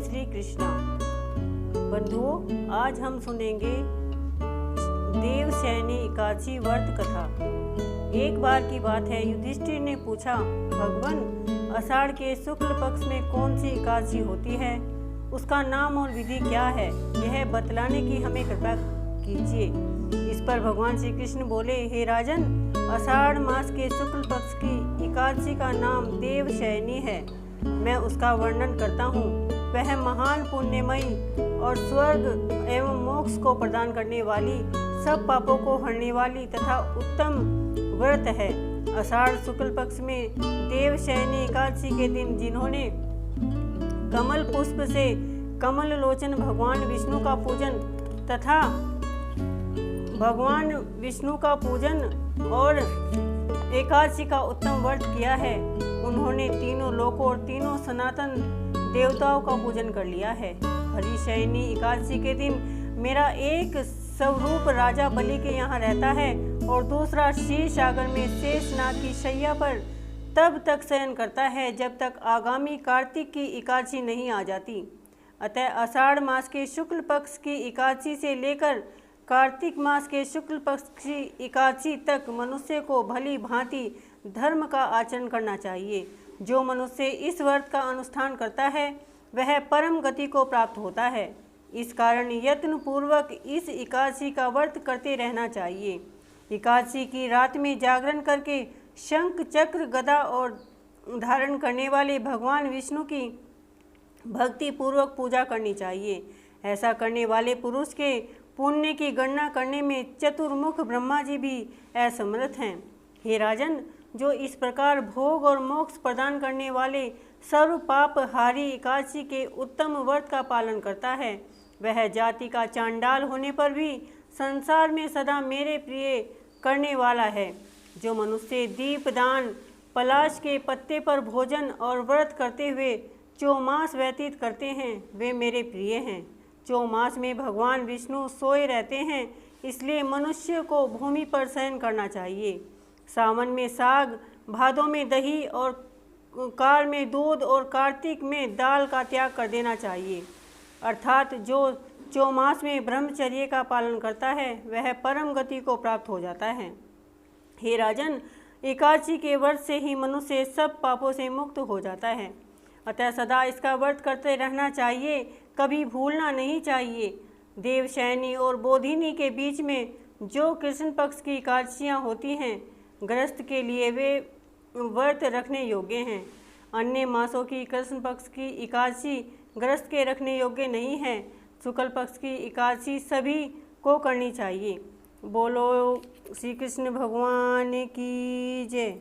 श्री कृष्णा। बंधुओं, आज हम सुनेंगे देवशयनी एकादशी व्रत कथा। एक बार की बात है, युधिष्ठिर ने पूछा, भगवान, आषाढ़ के शुक्ल पक्ष में कौन सी एकादशी होती है? उसका नाम और विधि क्या है? यह बतलाने की हमें कृपा कीजिए। इस पर भगवान श्री कृष्ण बोले, हे राजन, आषाढ़ मास के शुक्ल पक्ष की एकादशी का नाम देवशयनी है। मैं उसका वर्णन करता हूँ। वह महान पुण्यमयी और स्वर्ग एवं मोक्ष को प्रदान करने वाली, सब पापों को हरने वाली तथा उत्तम व्रत है। आषाढ़ शुक्ल पक्ष में देवशयनी एकादशी के दिन जिन्होंने कमल पुष्प से कमल लोचन भगवान विष्णु का पूजन तथा भगवान विष्णु का पूजन और एकादशी का उत्तम व्रत किया है, उन्होंने तीनों लोकों और तीनों सनातन देवताओं का पूजन कर लिया है। हरिशयनी एकादशी के दिन मेरा एक स्वरूप राजा बलि के यहाँ रहता है और दूसरा क्षीर सागर में शेषनाग की शैया पर तब तक शयन करता है जब तक आगामी कार्तिक की एकादशी नहीं आ जाती। अतः आषाढ़ मास के शुक्ल पक्ष की एकादशी से लेकर कार्तिक मास के शुक्ल पक्ष की एकादशी तक मनुष्य को भली भांति धर्म का आचरण करना चाहिए। जो मनुष्य इस व्रत का अनुष्ठान करता है वह परम गति को प्राप्त होता है। इस कारण यत्न पूर्वक इस एकादशी का व्रत करते रहना चाहिए। एकादशी की रात में जागरण करके शंख चक्र गदा और धारण करने वाले भगवान विष्णु की भक्ति पूर्वक पूजा करनी चाहिए। ऐसा करने वाले पुरुष के पुण्य की गणना करने में चतुर्मुख ब्रह्मा जी भी असमर्थ हैं। हे राजन, जो इस प्रकार भोग और मोक्ष प्रदान करने वाले सर्व पाप हारी एकादशी के उत्तम व्रत का पालन करता है, वह जाति का चांडाल होने पर भी संसार में सदा मेरे प्रिय करने वाला है। जो मनुष्य दीपदान, पलाश के पत्ते पर भोजन और व्रत करते हुए चौमास व्यतीत करते हैं, वे मेरे प्रिय हैं। चौमास में भगवान विष्णु सोए रहते हैं, इसलिए मनुष्य को भूमि पर शयन करना चाहिए। सावन में साग, भादों में दही और कार में दूध और कार्तिक में दाल का त्याग कर देना चाहिए। अर्थात जो चौमास में ब्रह्मचर्य का पालन करता है वह परम गति को प्राप्त हो जाता है। हे राजन, एकादशी के व्रत से ही मनुष्य सब पापों से मुक्त हो जाता है। अतः सदा इसका व्रत करते रहना चाहिए, कभी भूलना नहीं चाहिए। देवशयनी और बोधिनी के बीच में जो कृष्ण पक्ष की एकादशियाँ होती हैं, गृहस्थ के लिए वे व्रत रखने योग्य हैं। अन्य मासों की कृष्ण पक्ष की एकादशी गृहस्थ के रखने योग्य नहीं है। शुक्ल पक्ष की एकादशी सभी को करनी चाहिए। बोलो श्री कृष्ण भगवान की जय।